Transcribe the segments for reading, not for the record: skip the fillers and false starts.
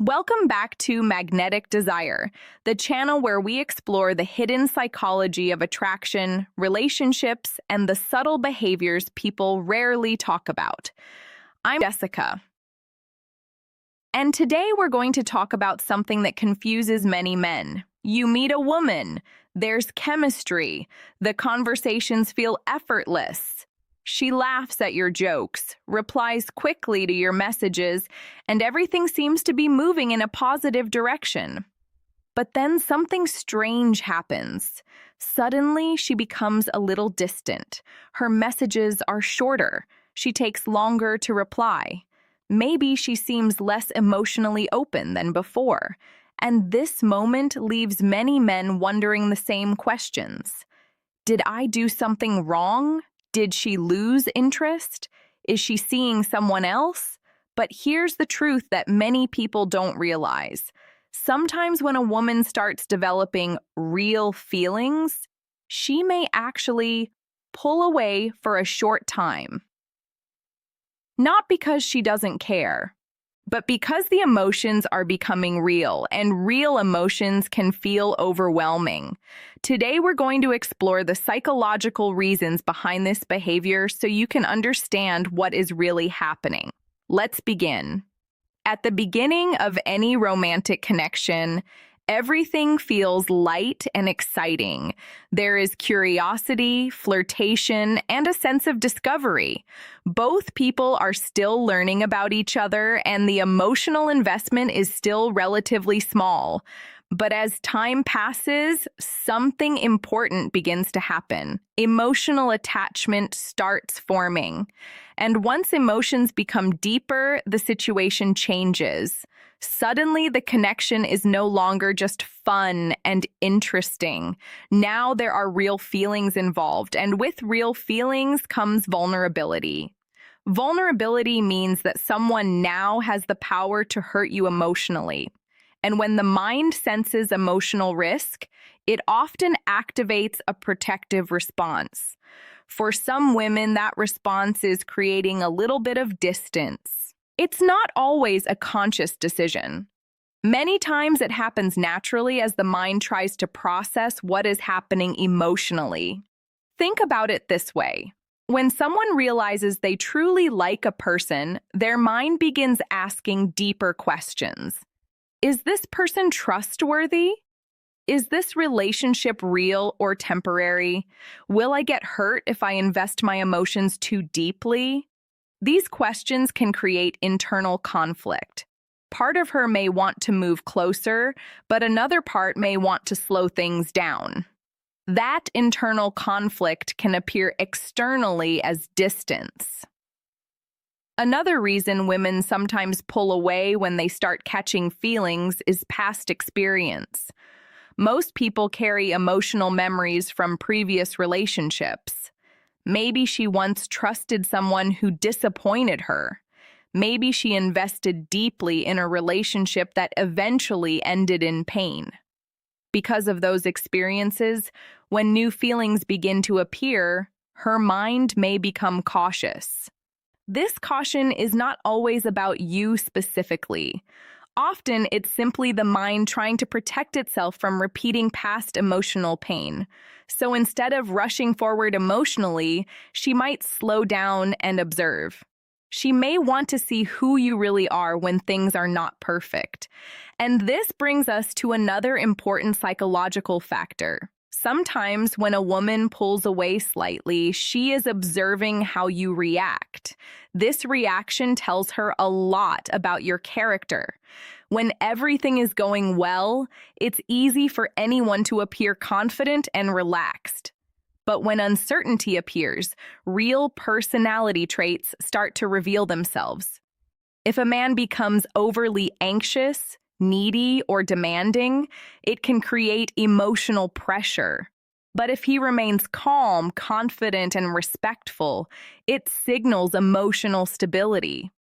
Welcome back to Magnetic Desire, the channel where we explore the hidden psychology of attraction, relationships, and the subtle behaviors people rarely talk about. I'm Jessica, and today we're going to talk about something that confuses many men. You meet a woman, there's chemistry, the conversations feel effortless. She laughs at your jokes, replies quickly to your messages, and everything seems to be moving in a positive direction. But then something strange happens. Suddenly, she becomes a little distant. Her messages are shorter. She takes longer to reply. Maybe she seems less emotionally open than before. And this moment leaves many men wondering the same questions. Did I do something wrong? Did she lose interest? Is she seeing someone else? But here's the truth that many people don't realize. Sometimes when a woman starts developing real feelings, she may actually pull away for a short time. Not because she doesn't care, but because the emotions are becoming real, and real emotions can feel overwhelming. Today, we're going to explore the psychological reasons behind this behavior so you can understand what is really happening. Let's begin. At the beginning of any romantic connection, everything feels light and exciting. There is curiosity, flirtation, and a sense of discovery. Both people are still learning about each other, and the emotional investment is still relatively small. But as time passes, something important begins to happen. Emotional attachment starts forming. And once emotions become deeper, the situation changes. Suddenly, the connection is no longer just fun and interesting. Now there are real feelings involved, and with real feelings comes vulnerability. Vulnerability means that someone now has the power to hurt you emotionally. And when the mind senses emotional risk, it often activates a protective response. For some women, that response is creating a little bit of distance. It's not always a conscious decision. Many times it happens naturally as the mind tries to process what is happening emotionally. Think about it this way. When someone realizes they truly like a person, their mind begins asking deeper questions. Is this person trustworthy? Is this relationship real or temporary? Will I get hurt if I invest my emotions too deeply? These questions can create internal conflict. Part of her may want to move closer, but another part may want to slow things down. That internal conflict can appear externally as distance. Another reason women sometimes pull away when they start catching feelings is past experience. Most people carry emotional memories from previous relationships. Maybe she once trusted someone who disappointed her. Maybe she invested deeply in a relationship that eventually ended in pain. Because of those experiences, when new feelings begin to appear, her mind may become cautious. This caution is not always about you specifically. Often, it's simply the mind trying to protect itself from repeating past emotional pain. So instead of rushing forward emotionally, she might slow down and observe. She may want to see who you really are when things are not perfect. And this brings us to another important psychological factor. Sometimes when a woman pulls away slightly, she is observing how you react. This reaction tells her a lot about your character. When everything is going well, it's easy for anyone to appear confident and relaxed. But when uncertainty appears, real personality traits start to reveal themselves. If a man becomes overly anxious, needy, or demanding, it can create emotional pressure. But if he remains calm, confident, and respectful, it signals emotional stability.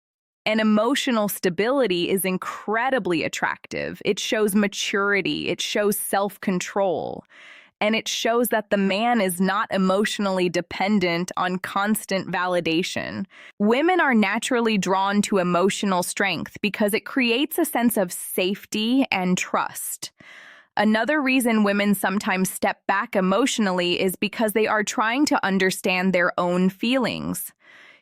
And emotional stability is incredibly attractive. It shows maturity. It shows self-control. and it shows that the man is not emotionally dependent on constant validation. Women are naturally drawn to emotional strength because it creates a sense of safety and trust. Another reason women sometimes step back emotionally is because they are trying to understand their own feelings.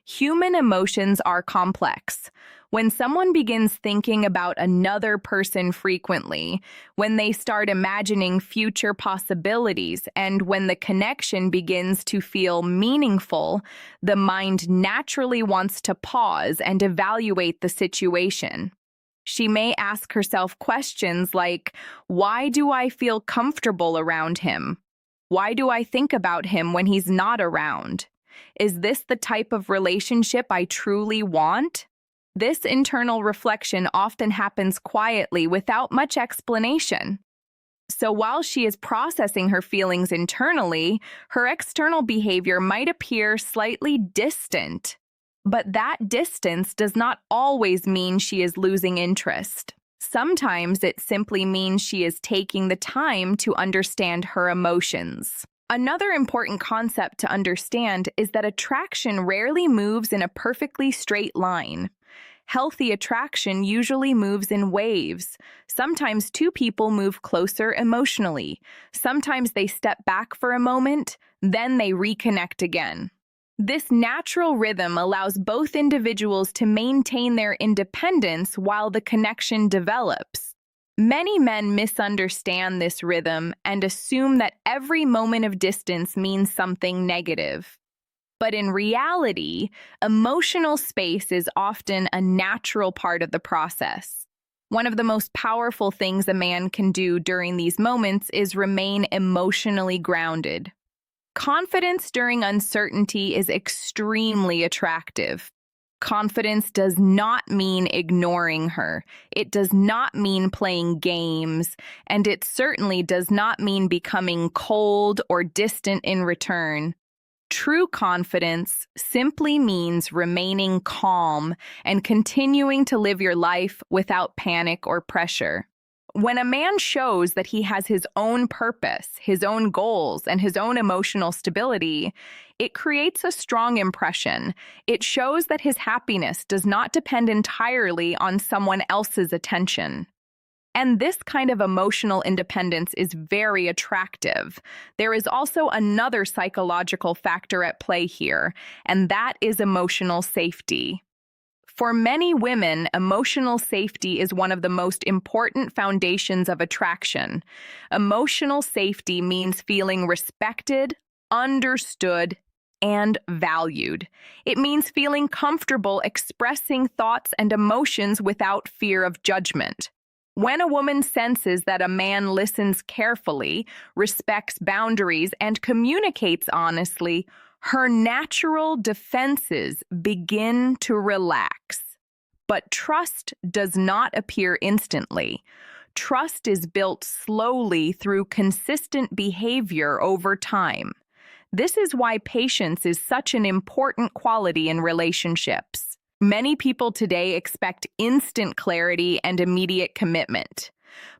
Human emotions are complex. When someone begins thinking about another person frequently, when they start imagining future possibilities, and when the connection begins to feel meaningful, the mind naturally wants to pause and evaluate the situation. She may ask herself questions like, why do I feel comfortable around him? Why do I think about him when he's not around? Is this the type of relationship I truly want? This internal reflection often happens quietly without much explanation. So while she is processing her feelings internally, her external behavior might appear slightly distant. But that distance does not always mean she is losing interest. Sometimes it simply means she is taking the time to understand her emotions. Another important concept to understand is that attraction rarely moves in a perfectly straight line. Healthy attraction usually moves in waves. Sometimes two people move closer emotionally. Sometimes they step back for a moment, then they reconnect again. This natural rhythm allows both individuals to maintain their independence while the connection develops. Many men misunderstand this rhythm and assume that every moment of distance means something negative. But in reality, emotional space is often a natural part of the process. One of the most powerful things a man can do during these moments is remain emotionally grounded. Confidence during uncertainty is extremely attractive. Confidence does not mean ignoring her. It does not mean playing games, and it certainly does not mean becoming cold or distant in return. True confidence simply means remaining calm and continuing to live your life without panic or pressure. When a man shows that he has his own purpose, his own goals, and his own emotional stability, it creates a strong impression. It shows that his happiness does not depend entirely on someone else's attention. And this kind of emotional independence is very attractive. There is also another psychological factor at play here, and that is emotional safety. For many women, emotional safety is one of the most important foundations of attraction. Emotional safety means feeling respected, understood, and valued. It means feeling comfortable expressing thoughts and emotions without fear of judgment. When a woman senses that a man listens carefully, respects boundaries, and communicates honestly, her natural defenses begin to relax. But trust does not appear instantly. Trust is built slowly through consistent behavior over time. This is why patience is such an important quality in relationships. Many people today expect instant clarity and immediate commitment,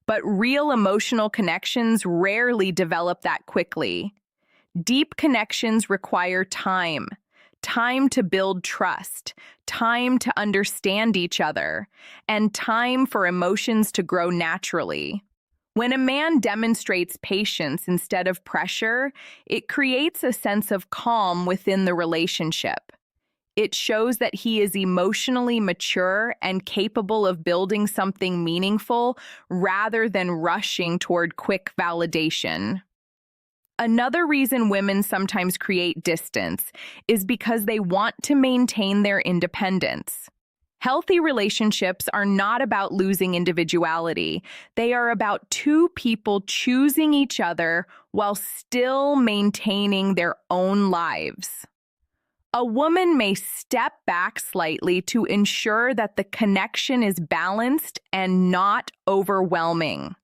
but real emotional connections rarely develop that quickly. Deep connections require time to build trust, time to understand each other, and time for emotions to grow naturally. When a man demonstrates patience instead of pressure, it creates a sense of calm within the relationship. It shows that he is emotionally mature and capable of building something meaningful rather than rushing toward quick validation. Another reason women sometimes create distance is because they want to maintain their independence. Healthy relationships are not about losing individuality. They are about two people choosing each other while still maintaining their own lives. A woman may step back slightly to ensure that the connection is balanced and not overwhelming.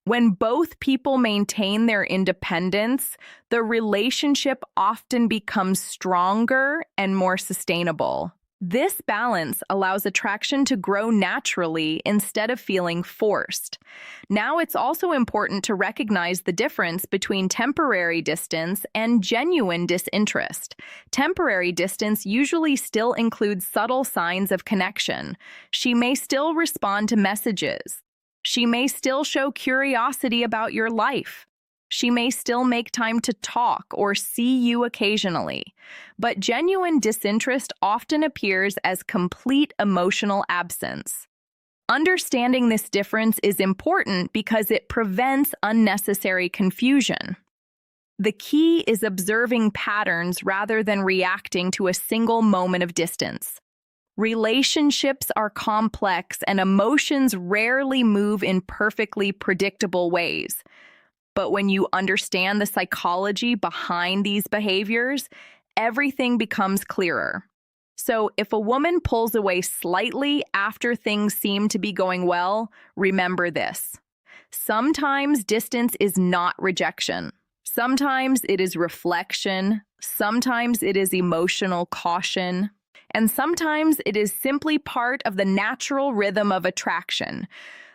When both people maintain their independence, the relationship often becomes stronger and more sustainable. This balance allows attraction to grow naturally instead of feeling forced. Now, it's also important to recognize the difference between temporary distance and genuine disinterest. Temporary distance usually still includes subtle signs of connection. She may still respond to messages. She may still show curiosity about your life. She may still make time to talk or see you occasionally, but genuine disinterest often appears as complete emotional absence. Understanding this difference is important because it prevents unnecessary confusion. The key is observing patterns rather than reacting to a single moment of distance. Relationships are complex and emotions rarely move in perfectly predictable ways. But when you understand the psychology behind these behaviors, everything becomes clearer. So if a woman pulls away slightly after things seem to be going well, remember this. Sometimes distance is not rejection. Sometimes it is reflection. Sometimes it is emotional caution. And sometimes it is simply part of the natural rhythm of attraction.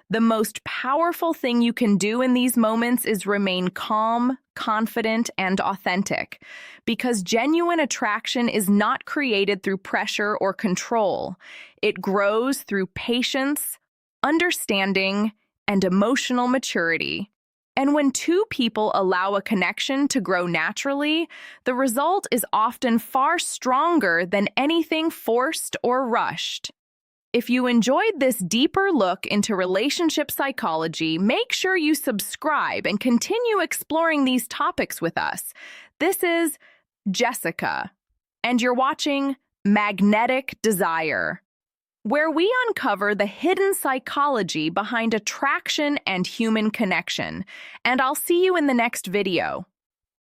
The most powerful thing you can do in these moments is remain calm, confident, and authentic, because genuine attraction is not created through pressure or control. It grows through patience, understanding, and emotional maturity. And when two people allow a connection to grow naturally, the result is often far stronger than anything forced or rushed. If you enjoyed this deeper look into relationship psychology, make sure you subscribe and continue exploring these topics with us. This is Jessica, and you're watching Magnetic Desire, where we uncover the hidden psychology behind attraction and human connection. And I'll see you in the next video.